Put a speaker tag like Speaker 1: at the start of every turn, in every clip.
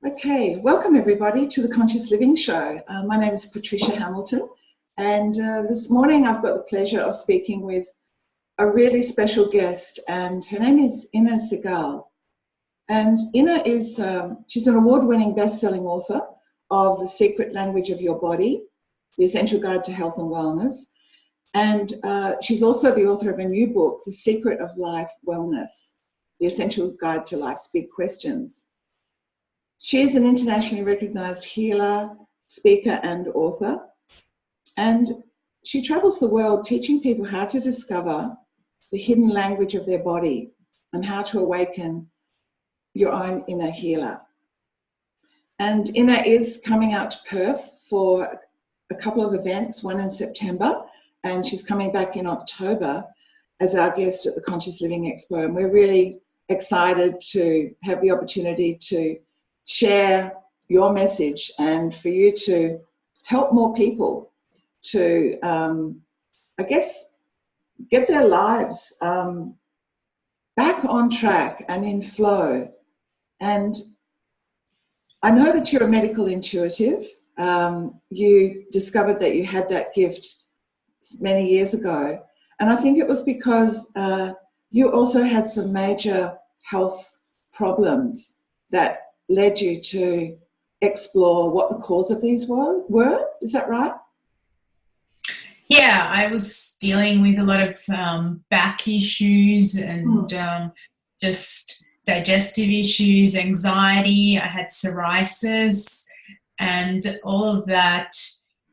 Speaker 1: Okay, welcome everybody to the Conscious Living Show. My name is Patricia Hamilton, and this morning I've got the pleasure of speaking with a really special guest, and her name is Segal. And Ina is, she's an award-winning best-selling author of The Secret Language of Your Body, The Essential Guide to Health and Wellness, and she's also the author of a new book, The Secret of Life Wellness, The Essential Guide to Life's Big Questions. She is an internationally recognized healer, speaker, and author. And she travels the world teaching people how to discover the hidden language of their body and how to awaken your own inner healer. And Ina is coming out to Perth for a couple of events, one in September, and she's coming back in October as our guest at the Conscious Living Expo. And we're really excited to have the opportunity to share your message and for you to help more people to, get their lives back on track and in flow. And I know that you're a medical intuitive. You discovered that you had that gift many years ago. And I think it was because you also had some major health problems that led you to explore what the cause of these were. Is that right?
Speaker 2: Yeah, I was dealing with a lot of back issues and just digestive issues, anxiety. I had psoriasis, and all of that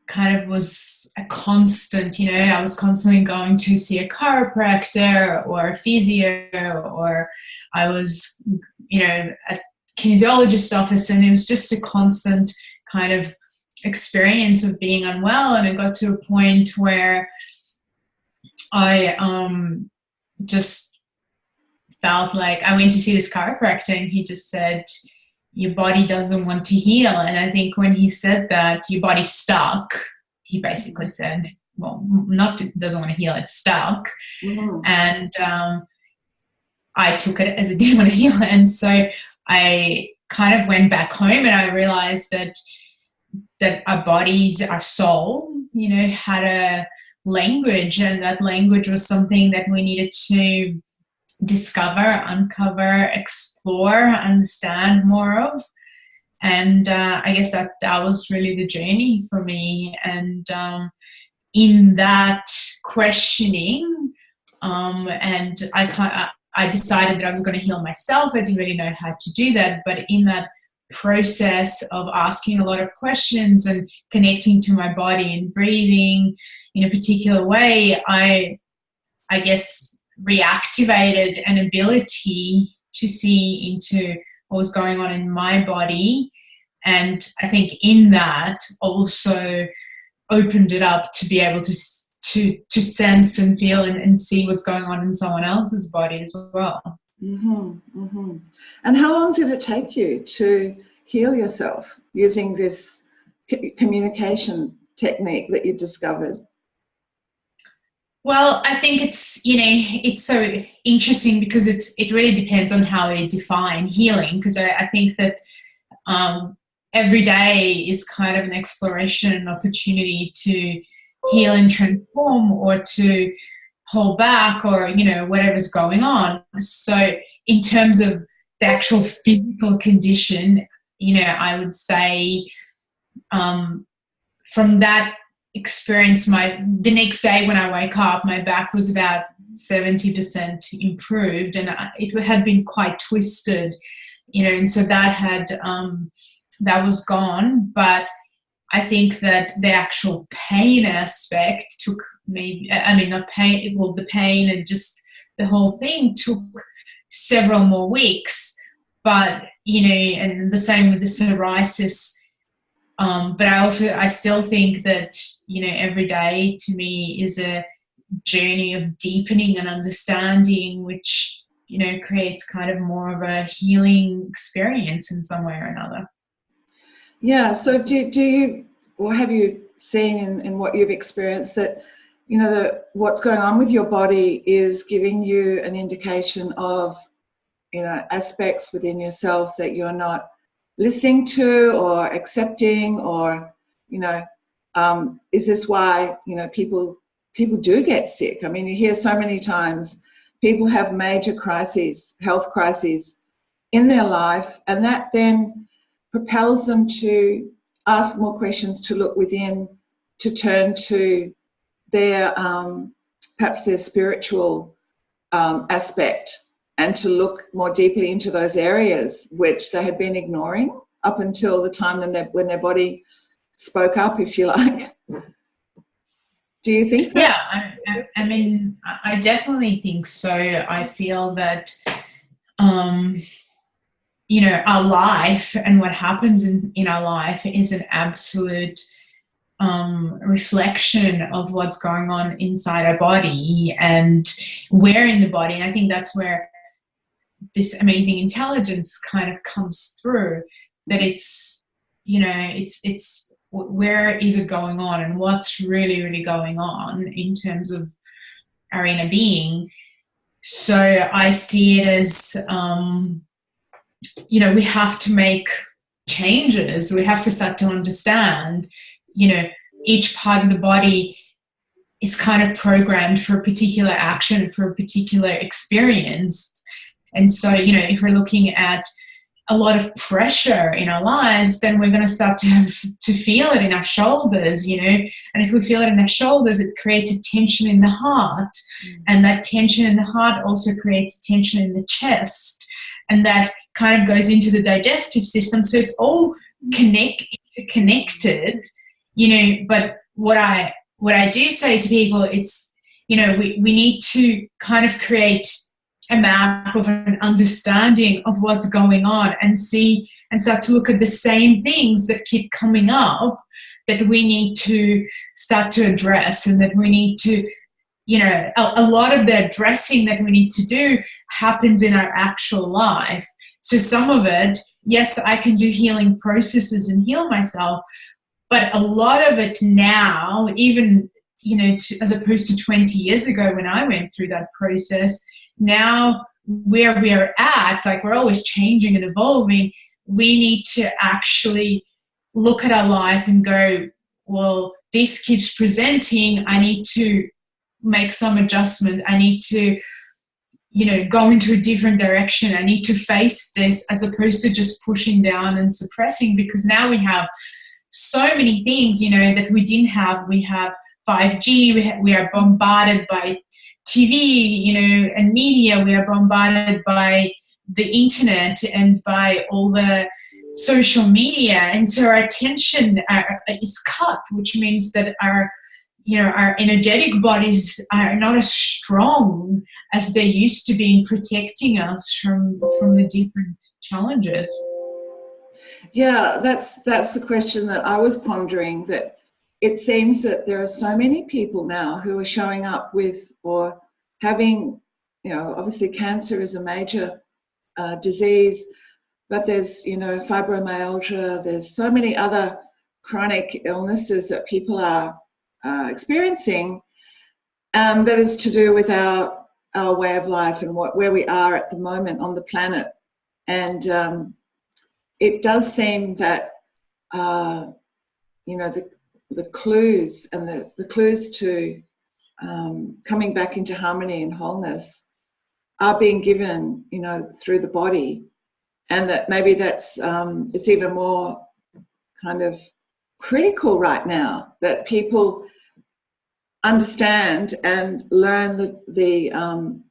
Speaker 2: kind of was a constant, I was constantly going to see a chiropractor or a physio, or I was, at kinesiologist office, and it was just a constant kind of experience of being unwell. And it got to a point where I just felt like I went to see this chiropractor, and he just said, your body doesn't want to heal. And I think when he said that, your body's stuck, he basically said, well, not doesn't want to heal, it's stuck. Mm-hmm. And I took it as it didn't want to heal. And so I kind of went back home, and I realized that our bodies, our soul, had a language, and that language was something that we needed to discover, uncover, explore, understand more of. And I guess that was really the journey for me. And in that questioning, and I decided that I was going to heal myself. I didn't really know how to do that, but in that process of asking a lot of questions and connecting to my body and breathing in a particular way, I guess reactivated an ability to see into what was going on in my body. And I think in that also opened it up to be able to sense and feel and see what's going on in someone else's body as well.
Speaker 1: Mm-hmm, mm-hmm. And how long did it take you to heal yourself using this communication technique that you discovered?
Speaker 2: Well, I think it's so interesting because it really depends on how they define healing, because I think that every day is kind of an exploration and opportunity to heal and transform, or to hold back, or whatever's going on. So in terms of the actual physical condition, I would say from that experience, the next day when I wake up, my back was about 70% improved, and it had been quite twisted, and so that was gone. But I think that the actual pain aspect took not pain, well, the pain and just the whole thing took several more weeks. But, and the same with the psoriasis. But I still think that, every day to me is a journey of deepening and understanding, which, creates kind of more of a healing experience in some way or another.
Speaker 1: Yeah. So do you, or have you seen in what you've experienced that, what's going on with your body is giving you an indication of, aspects within yourself that you're not listening to or accepting, or, you know, is this why, you know, people do get sick? I mean, you hear so many times people have major crises, health crises in their life, and that then propels them to ask more questions, to look within, to turn to their perhaps their spiritual aspect, and to look more deeply into those areas which they had been ignoring up until the time when their body spoke up, if you like. Do you think that?
Speaker 2: Yeah, I mean, I definitely think so. I feel that, you know, our life and what happens in our life is an absolute reflection of what's going on inside our body, and we're in the body. And I think that's where this amazing intelligence kind of comes through, that it's, you know, it's where is it going on, and what's really, really going on in terms of our inner being. So I see it as, you know, we have to make changes. We have to start to understand, you know, each part of the body is kind of programmed for a particular action, for a particular experience. And so, you know, if we're looking at a lot of pressure in our lives, then we're going to start to feel it in our shoulders, you know. And if we feel it in our shoulders, it creates a tension in the heart. And that tension in the heart also creates a tension in the chest. And that kind of goes into the digestive system. So it's all connected, you know. But what I do say to people, it's, you know, we need to kind of create a map of an understanding of what's going on, and see and start to look at the same things that keep coming up that we need to start to address, and that we need to, you know, a lot of the addressing that we need to do happens in our actual life. So some of it, yes, I can do healing processes and heal myself, but a lot of it now, even, you know, as opposed to 20 years ago when I went through that process, now where we are at, like, we're always changing and evolving. We need to actually look at our life and go, well, this keeps presenting. I need to make some adjustment. I need to, you know, go into a different direction. I need to face this, as opposed to just pushing down and suppressing, because now we have so many things, you know, that we didn't have. We have 5G. We are bombarded by TV, you know, and media. We are bombarded by the internet and by all the social media, and so our attention is cut, which means that our, you know, our energetic bodies are not as strong as they used to be in protecting us from the different challenges.
Speaker 1: Yeah, that's the question that I was pondering, that it seems that there are so many people now who are showing up with, or having, you know, obviously cancer is a major disease, but there's, you know, fibromyalgia, there's so many other chronic illnesses that people are experiencing, that is to do with our way of life and where we are at the moment on the planet. And it does seem that, you know, the clues and the clues to coming back into harmony and wholeness are being given, you know, through the body, and that maybe that's it's even more kind of critical right now, that people understand and learn the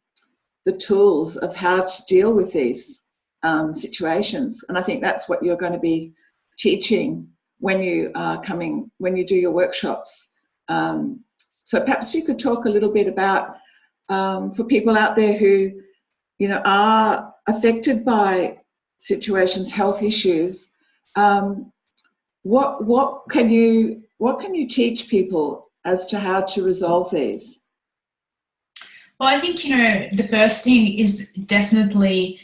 Speaker 1: tools of how to deal with these situations. And I think that's what you're going to be teaching when you do your workshops. So perhaps you could talk a little bit about, for people out there who, you know, are affected by situations, health issues, what can you teach people as to how to resolve these?
Speaker 2: Well, I think, you know, the first thing is definitely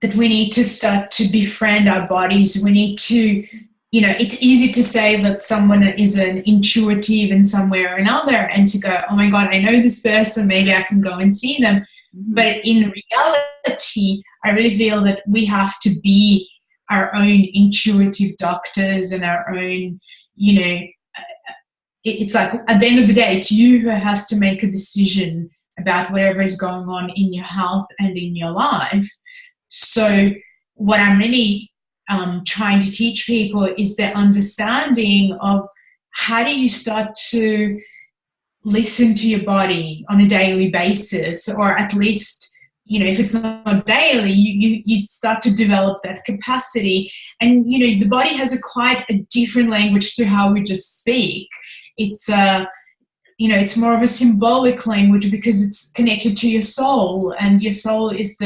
Speaker 2: that we need to start to befriend our bodies. We need to, you know, it's easy to say that someone is an intuitive in some way or another, and to go, oh my God, I know this person, maybe I can go and see them. But in reality, I really feel that we have to be our own intuitive doctors and our own, you know, it's like at the end of the day, it's you who has to make a decision about whatever is going on in your health and in your life. So what I'm really trying to teach people is the understanding of how do you start to listen to your body on a daily basis, or at least, you know, if it's not daily, you start to develop that capacity. And, you know, the body has quite a different language to how we just speak. It's you know, it's more of a symbolic language because it's connected to your soul, and your soul is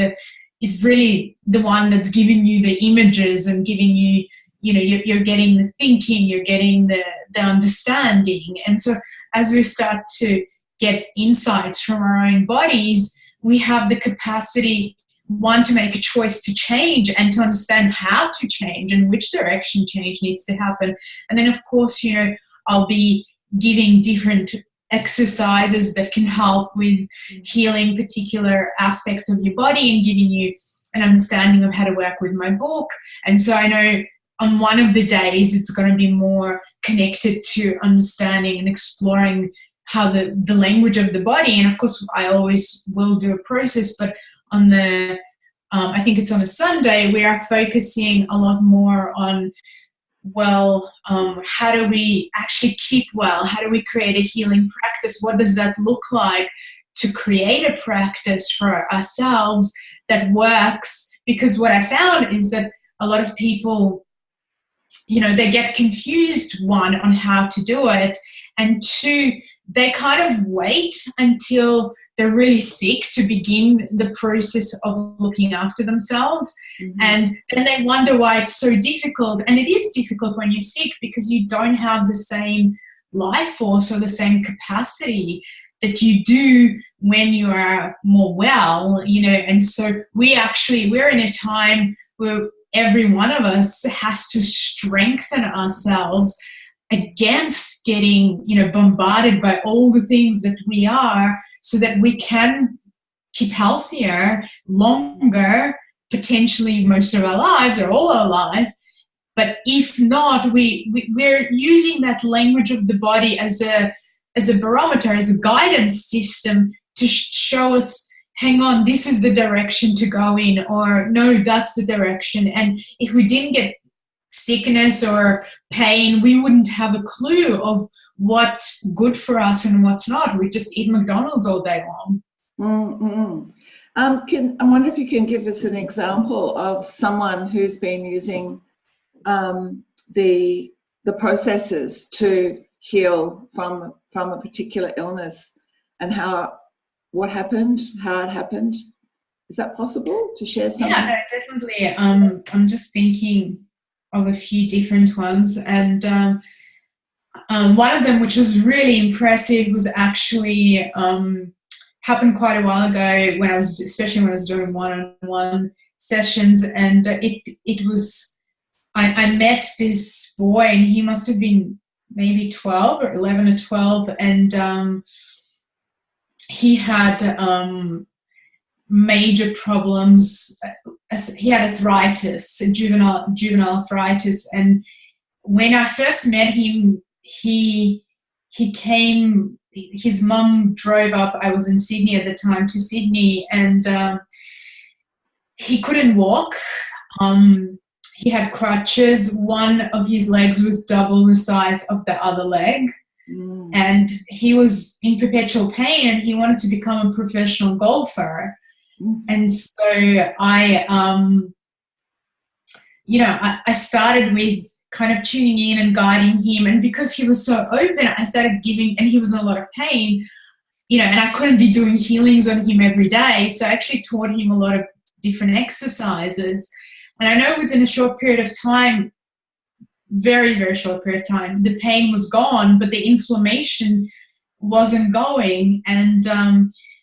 Speaker 2: really the one that's giving you the images and giving you, you know, you're getting the thinking, you're getting the understanding. And so as we start to get insights from our own bodies, we have the capacity, one, to make a choice to change and to understand how to change and which direction change needs to happen. And then, of course, you know, I'll be giving different exercises that can help with healing particular aspects of your body and giving you an understanding of how to work with my book. And so I know on one of the days it's going to be more connected to understanding and exploring how the language of the body, and of course I always will do a process, but on the I think it's on a Sunday, we are focusing a lot more on, well, how do we actually keep well? How do we create a healing practice? What does that look like to create a practice for ourselves that works? Because what I found is that a lot of people, you know, they get confused, one, on how to do it, and two, they kind of wait until they're really sick to begin the process of looking after themselves. Mm-hmm. And then they wonder why it's so difficult. And it is difficult when you're sick because you don't have the same life force or the same capacity that you do when you are more well, you know. And so we're in a time where every one of us has to strengthen ourselves against getting, you know, bombarded by all the things that we are, so that we can keep healthier longer, potentially most of our lives or all our life. But if not, we're using that language of the body as a barometer, as a guidance system to show us, hang on, this is the direction to go in, or no, that's the direction. And if we didn't get sickness or pain, we wouldn't have a clue of what's good for us and what's not. We just eat McDonald's all day long.
Speaker 1: Mm-hmm. I wonder if you can give us an example of someone who's been using the processes to heal from a particular illness, and what happened, how it happened. Is that possible to share something?
Speaker 2: Yeah, no, definitely. I'm just thinking of a few different ones, and one of them, which was really impressive, was actually happened quite a while ago especially when I was doing one-on-one sessions, and it was I met this boy, and he must have been maybe 12 or 11 or 12, and he had major problems. He had arthritis, juvenile arthritis, and when I first met him, he came. His mum drove up. I was in Sydney at the time, to Sydney, and he couldn't walk. He had crutches. One of his legs was double the size of the other leg. And he was in perpetual pain, and he wanted to become a professional golfer. And so I started with kind of tuning in and guiding him. And because he was so open, I started giving, and he was in a lot of pain, you know, and I couldn't be doing healings on him every day. So I actually taught him a lot of different exercises. And I know within a short period of time, very, very short period of time, the pain was gone, but the inflammation wasn't going. And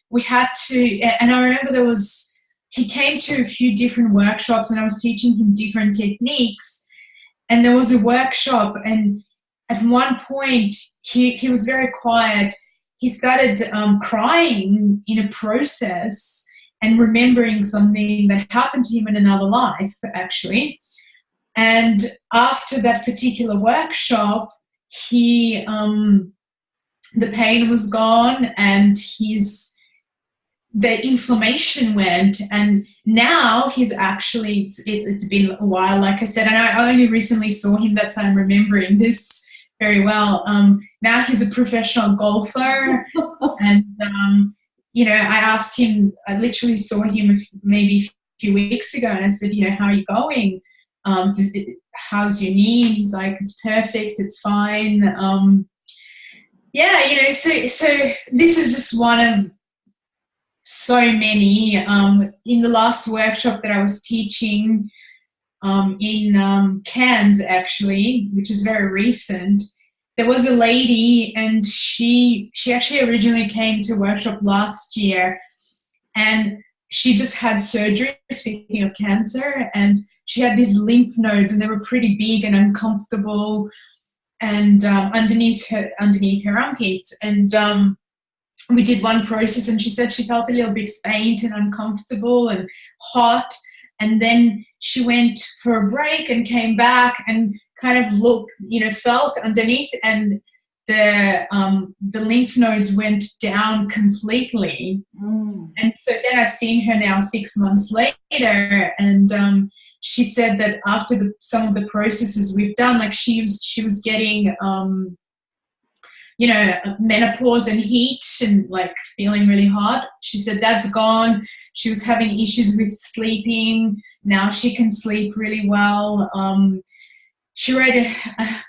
Speaker 2: we had to, and I remember he came to a few different workshops, and I was teaching him different techniques. And there was a workshop, and at one point he was very quiet. He started crying in a process and remembering something that happened to him in another life, actually. And after that particular workshop, he the pain was gone, and the inflammation went, and now he's actually, it's been a while, like I said, and I only recently saw him, that's why I'm remembering this very well. Now he's a professional golfer, and you know, I asked him, I literally saw him maybe a few weeks ago, and I said, you know, how are you going? How's your knee? And he's like, it's perfect, it's fine. Yeah, you know, so this is just one of so many. In the last workshop that I was teaching in Cairns, actually, which is very recent, there was a lady, and she actually originally came to a workshop last year, and she just had surgery, speaking of cancer, and she had these lymph nodes, and they were pretty big and uncomfortable, and underneath her armpits. And we did one process, and she said she felt a little bit faint and uncomfortable and hot. And then she went for a break and came back and kind of looked, you know, felt underneath, and the lymph nodes went down completely. And so then I've seen her now 6 months later, and she said that after some of the processes we've done, like she was getting you know, menopause and heat and like feeling really hot. She said that's gone. She was having issues with sleeping. Now she can sleep really well. She wrote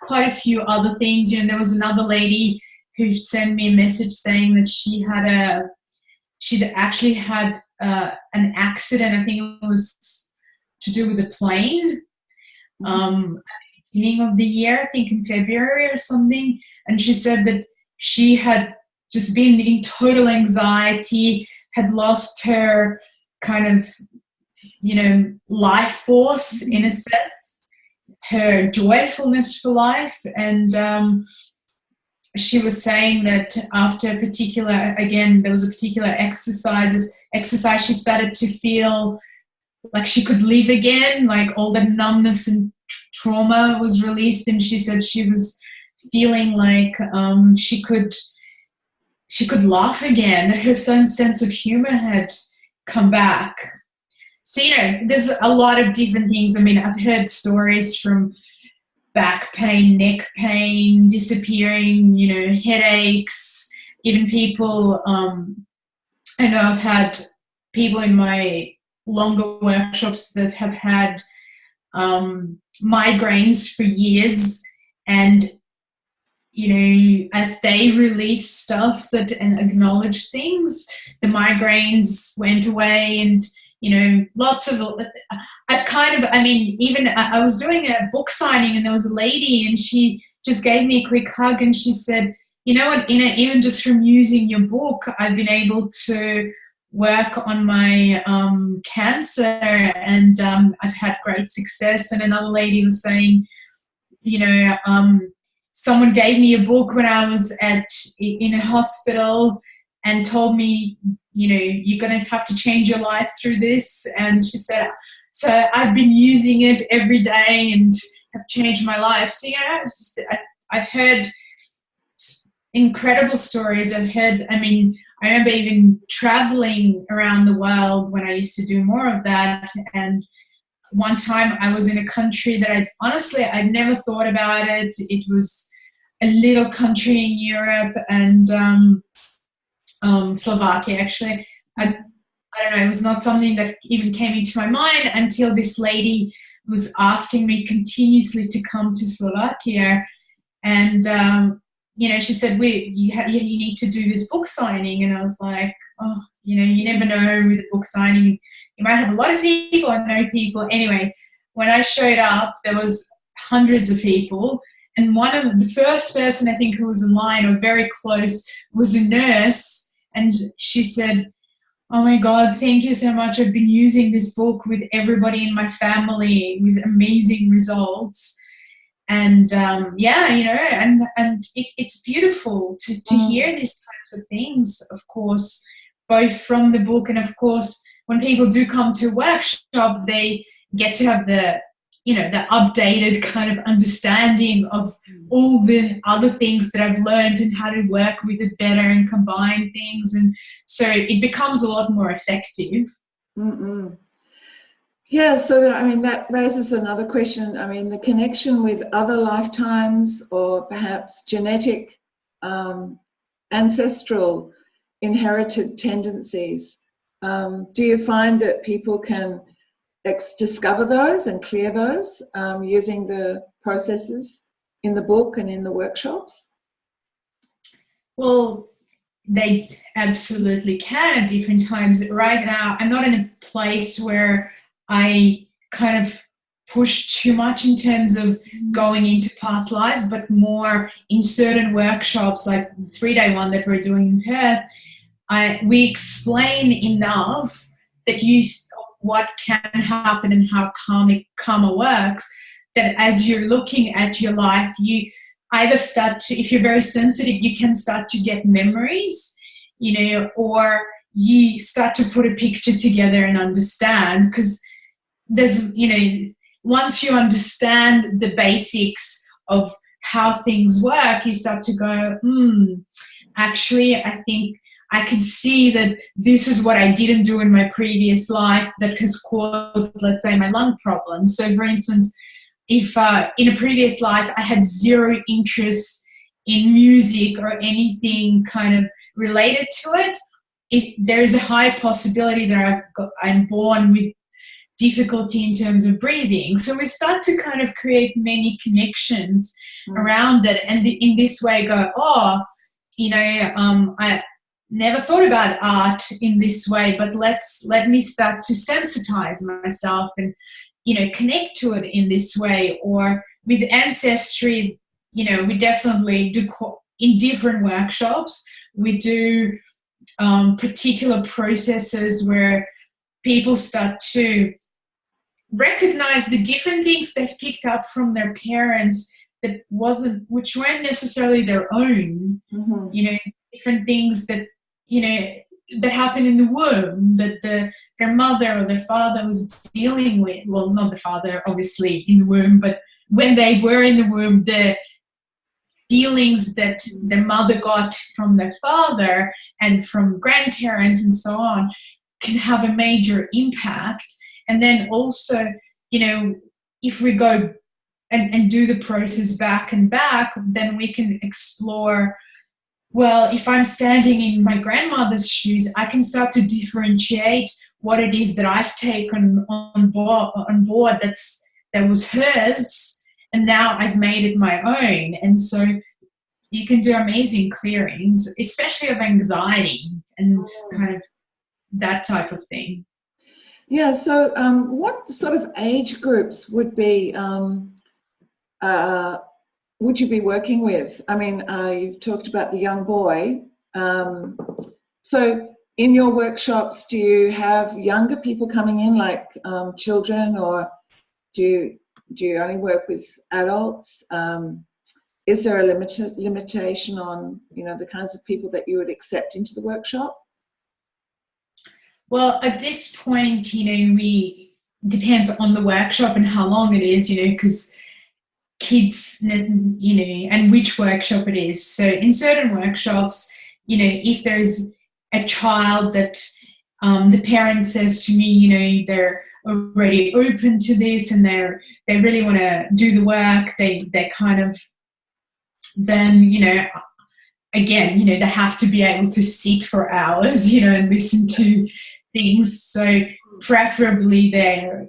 Speaker 2: quite a few other things. You know, there was another lady who sent me a message saying that she'd actually had an accident. I think it was to do with a plane. Beginning of the year, I think in February or something, and she said that she had just been in total anxiety, had lost her kind of, you know, life force in a sense, her joyfulness for life. And she was saying that after a particular, again, there was a particular exercise, she started to feel like she could live again, like all the numbness and trauma was released, and she said she was feeling like she could laugh again, that her own sense of humor had come back. So, you know, there's a lot of different things. I mean, I've heard stories from back pain, neck pain disappearing, you know, headaches, even people, I know I've had people in my longer workshops that have had migraines for years, and you know, as they release stuff that and acknowledge things, the migraines went away. And you know, lots of, I've kind of, I mean, even I was doing a book signing, and there was a lady, and she just gave me a quick hug, and she said, you know what, Ina, even just from using your book, I've been able to work on my cancer, and I've had great success. And another lady was saying, you know, someone gave me a book when I was in a hospital and told me, you know, you're going to have to change your life through this. And she said, so I've been using it every day and have changed my life. So, you know, I've heard incredible stories. I remember even traveling around the world when I used to do more of that. And one time I was in a country that I'd never thought about it. It was a little country in Europe, and Slovakia, actually. I don't know, it was not something that even came into my mind until this lady was asking me continuously to come to Slovakia. And you know, she said, you need to do this book signing. And I was like, oh, you know, you never know with a book signing. You might have a lot of people or no people. Anyway, when I showed up, there was hundreds of people. And one of the first person, I think, who was in line or very close was a nurse. And she said, oh my God, thank you so much. I've been using this book with everybody in my family with amazing results. And yeah, you know, and it's beautiful to hear these types of things, of course, both from the book, and of course, when people do come to a workshop, they get to have the the updated kind of understanding of all the other things that I've learned and how to work with it better and combine things. And so it becomes a lot more effective.
Speaker 1: Mm-mm. Yeah, so I mean, that raises another question. I mean, the connection with other lifetimes or perhaps genetic, ancestral, inherited tendencies. Do you find that people can discover those and clear those using the processes in the book and in the workshops?
Speaker 2: Well, they absolutely can at different times. Right now, I'm not in a place where I kind of push too much in terms of going into past lives, but more in certain workshops, like the 3-day one that we're doing in Perth, we explain enough that what can happen and how karma works, that as you're looking at your life, you either start to, if you're very sensitive, you can start to get memories, or you start to put a picture together and understand, because there's, once you understand the basics of how things work, you start to go, actually, I think I can see that this is what I didn't do in my previous life that has caused, let's say, my lung problem. So, for instance, if in a previous life I had zero interest in music or anything kind of related to it, there is a high possibility that I'm born with difficulty in terms of breathing. So we start to kind of create many connections around it, and in this way go, I never thought about art in this way, but let me start to sensitize myself and connect to it in this way. Or with ancestry, we definitely do in different workshops, we do particular processes where people start to recognize the different things they've picked up from their parents which weren't necessarily their own. Different things that that happen in the womb that their mother or their father was dealing with. Well, not the father, obviously, in the womb, but when they were in the womb, the feelings that their mother got from their father and from grandparents and so on can have a major impact. And then also, if we go and do the process back and back, then we can explore, well, if I'm standing in my grandmother's shoes, I can start to differentiate what it is that I've taken on board that was hers, and now I've made it my own. And so you can do amazing clearings, especially of anxiety and kind of that type of thing.
Speaker 1: Yeah, so what sort of age groups would you be working with? I mean, you've talked about the young boy. So in your workshops, do you have younger people coming in, like children, or do you only work with adults? Is there a limitation on, the kinds of people that you would accept into the workshop?
Speaker 2: Well, at this point, we depends on the workshop and how long it is, because kids, and which workshop it is. So in certain workshops, if there's a child that the parent says to me, they're already open to this and they really want to do the work, they kind of then, again, they have to be able to sit for hours, and listen to things. So preferably they're,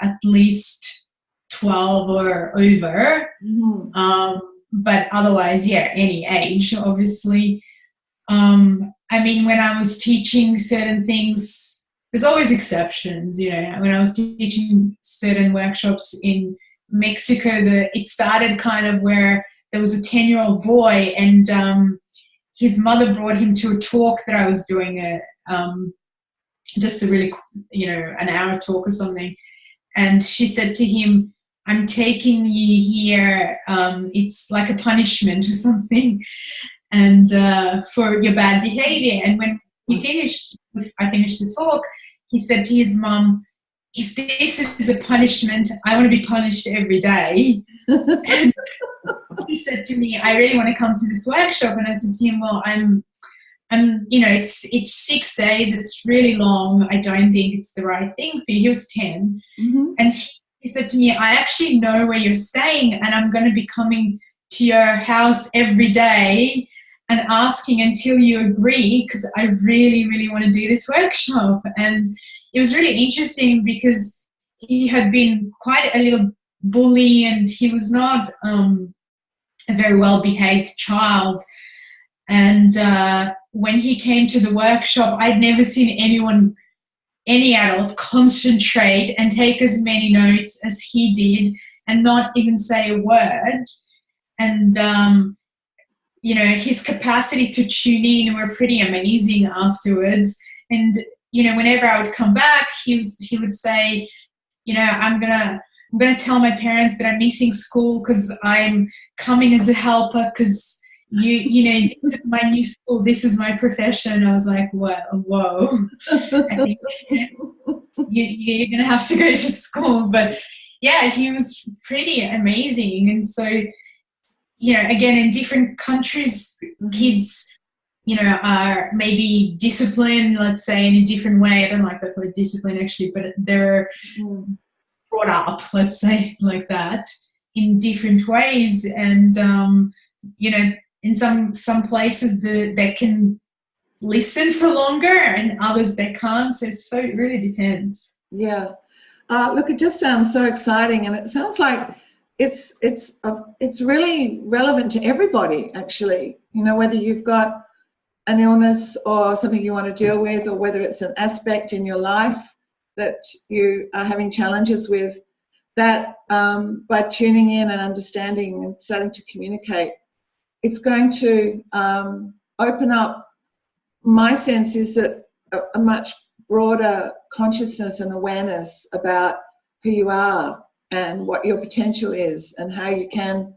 Speaker 2: at least 12 or over. But otherwise, any age, obviously. I mean, when I was teaching certain things, there's always exceptions, When I was teaching certain workshops in Mexico, it started kind of where there was a 10-year-old boy, and his mother brought him to a talk that I was doing, just a really, an hour talk or something. And she said to him, I'm taking you here, it's like a punishment or something, and for your bad behavior. And when I finished the talk, he said to his mum, if this is a punishment, I want to be punished every day. And he said to me, I really want to come to this workshop. And I said to him, well, you know, it's 6 days. It's really long. I don't think it's the right thing for you. He was 10.
Speaker 1: Mm-hmm.
Speaker 2: And he said to me, I actually know where you're staying, and I'm going to be coming to your house every day and asking until you agree, because I really, really want to do this workshop. And it was really interesting because he had been quite a little bully, and he was not a very well-behaved child. And when he came to the workshop, I'd never seen any adult concentrate and take as many notes as he did and not even say a word. And, you know, his capacity to tune in were pretty amazing afterwards. And, you know, whenever I would come back, he would say, you know, I'm gonna tell my parents that I'm missing school because I'm coming as a helper because you know, this is my new school, this is my profession. I was like, whoa. I think you're gonna have to go to school. But yeah, he was pretty amazing. And so, you know, again, in different countries, kids, you know, are maybe disciplined, let's say, in a different way. I don't like that word discipline actually, but they're brought up, let's say, like that, in different ways. And you know, in some places they can listen for longer, and others they can't. So it really depends.
Speaker 1: Yeah. Look, it just sounds so exciting, and it sounds like it's really relevant to everybody, actually. You know, whether you've got an illness or something you want to deal with, or whether it's an aspect in your life that you are having challenges with, that by tuning in and understanding and starting to communicate, it's going to open up, my sense is that a much broader consciousness and awareness about who you are and what your potential is and how you can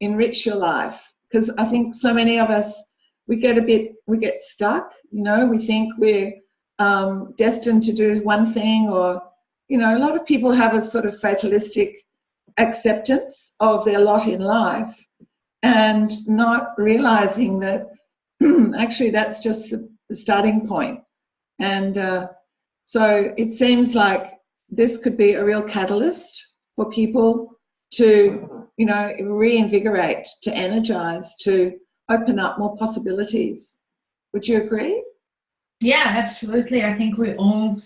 Speaker 1: enrich your life. Because I think so many of us, we get stuck, you know, we think we're destined to do one thing, or, you know, a lot of people have a sort of fatalistic acceptance of their lot in life and not realizing that actually that's just the starting point. And so it seems like this could be a real catalyst for people to, you know, reinvigorate, to energize, to open up more possibilities. Would you agree?
Speaker 2: Yeah, absolutely. I think we all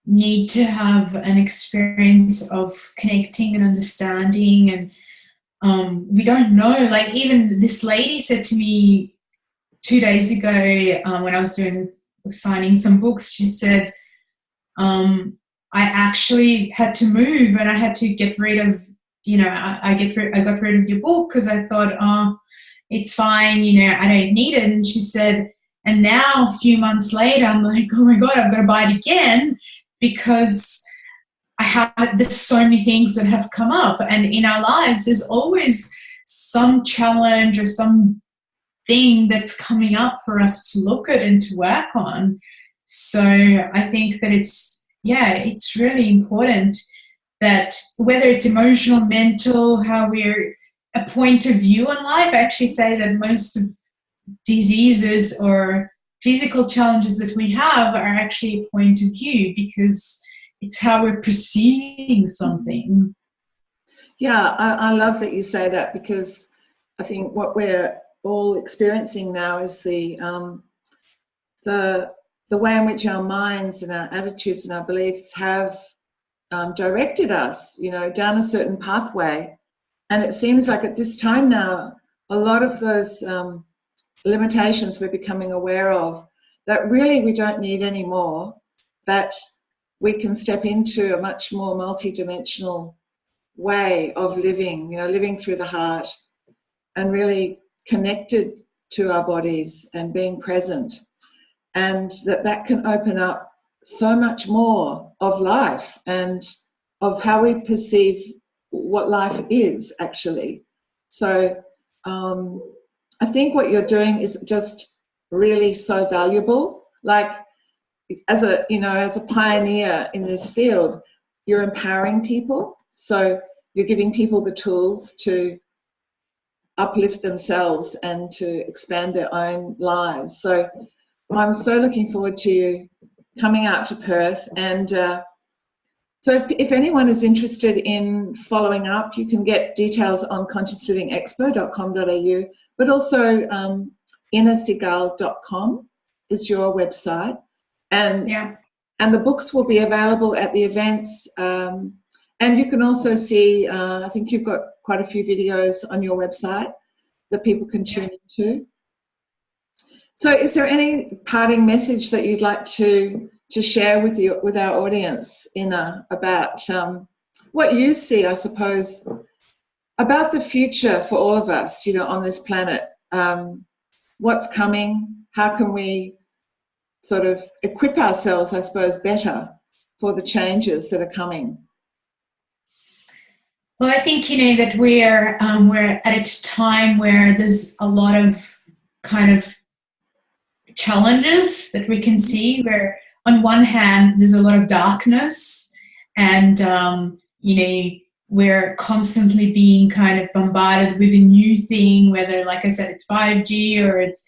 Speaker 2: need to have an experience of connecting and understanding, and we don't know, like even this lady said to me 2 days ago when I was signing some books, she said, I actually had to move and I had to get rid of, you know, I got rid of your book because I thought, oh, it's fine, you know, I don't need it. And she said, and now a few months later, I'm like, oh my God, I've got to buy it again because there's so many things that have come up. And in our lives, there's always some challenge or some thing that's coming up for us to look at and to work on. So I think that it's really important that whether it's emotional, mental, how we're a point of view on life, I actually say that most of diseases or physical challenges that we have are actually a point of view, because it's how we're perceiving something.
Speaker 1: Yeah, I love that you say that, because I think what we're all experiencing now is the way in which our minds and our attitudes and our beliefs have directed us, you know, down a certain pathway. And it seems like at this time now, a lot of those limitations we're becoming aware of, that really we don't need anymore, that we can step into a much more multidimensional way of living, you know, living through the heart and really connected to our bodies and being present. And that can open up so much more of life and of how we perceive what life is actually. So I think what you're doing is just really so valuable. Like as a pioneer in this field, you're empowering people. So you're giving people the tools to uplift themselves and to expand their own lives. So I'm so looking forward to you coming out to Perth. And so if anyone is interested in following up, you can get details on consciouslivingexpo.com.au, but also innersegal.com is your website. And the books will be available at the events. And you can also see, I think you've got quite a few videos on your website that people can tune into. So is there any parting message that you'd like to share with our audience, Inna, about what you see, I suppose, about the future for all of us, on this planet? What's coming? How can we sort of equip ourselves, I suppose, better for the changes that are coming?
Speaker 2: Well, I think, that we're at a time where there's a lot of kind of challenges that we can see, where on one hand there's a lot of darkness, and we're constantly being kind of bombarded with a new thing, whether, like I said, it's 5G or it's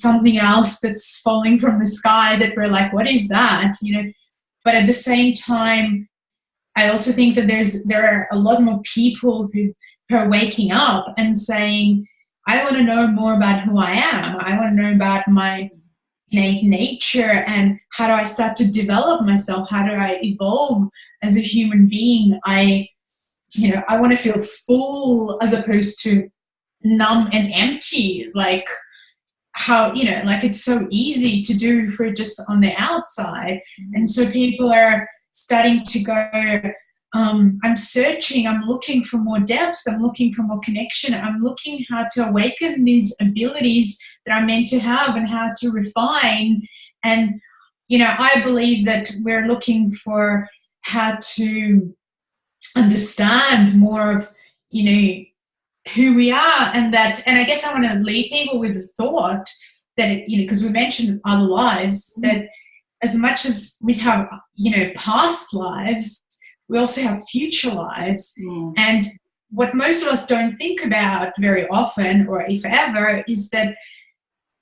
Speaker 2: something else that's falling from the sky that we're like, what is that? But at the same time, I also think that there are a lot more people who are waking up and saying, I want to know more about who I am. I want to know about my innate nature, and how do I start to develop myself? How do I evolve as a human being? I want to feel full as opposed to numb and empty, like how, like it's so easy to do if we're just on the outside. And so people are starting to go, I'm searching, I'm looking for more depth, I'm looking for more connection, I'm looking how to awaken these abilities that I'm meant to have and how to refine. And, I believe that we're looking for how to understand more of, who we are, and I guess I want to leave people with the thought that, because we mentioned other lives, that as much as we have, past lives, we also have future lives. And what most of us don't think about very often, or if ever, is that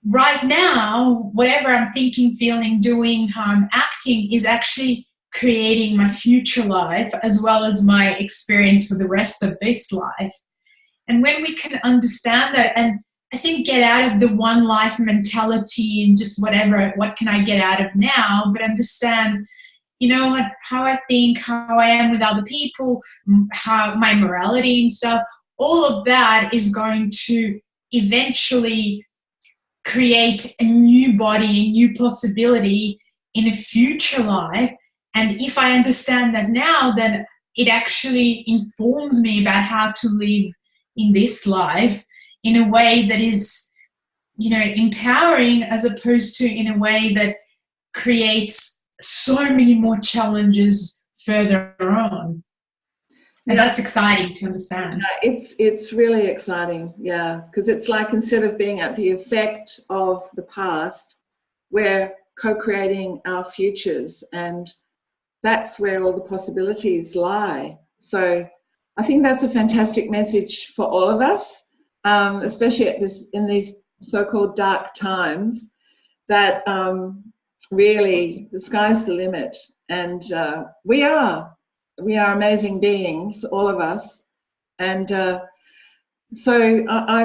Speaker 2: right now, whatever I'm thinking, feeling, doing, how I'm acting is actually creating my future life as well as my experience for the rest of this life. And when we can understand that, and I think get out of the one life mentality and just whatever, what can I get out of now, but understand, how I think, how I am with other people, how my morality and stuff, all of that is going to eventually create a new body, a new possibility in a future life. And if I understand that now, then it actually informs me about how to live in this life in a way that is, empowering, as opposed to in a way that creates so many more challenges further on. And that's exciting to understand.
Speaker 1: It's really exciting, because it's like, instead of being at the effect of the past, we're co-creating our futures, and that's where all the possibilities lie. So I think that's a fantastic message for all of us, especially in these so-called dark times, that really the sky's the limit, and we are amazing beings, all of us. And so I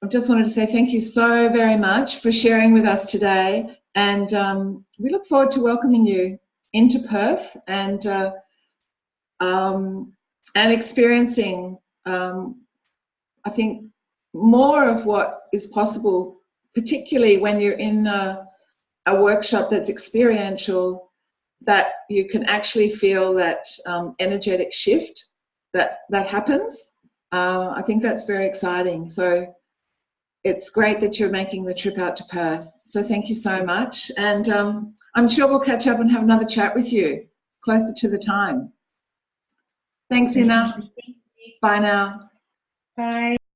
Speaker 1: just wanted to say thank you so very much for sharing with us today, and we look forward to welcoming you into Perth and experiencing, I think, more of what is possible, particularly when you're in a workshop that's experiential, that you can actually feel that energetic shift that happens. I think that's very exciting. So it's great that you're making the trip out to Perth. So thank you so much. And I'm sure we'll catch up and have another chat with you closer to the time. Thanks, Inna. Bye now.
Speaker 2: Bye.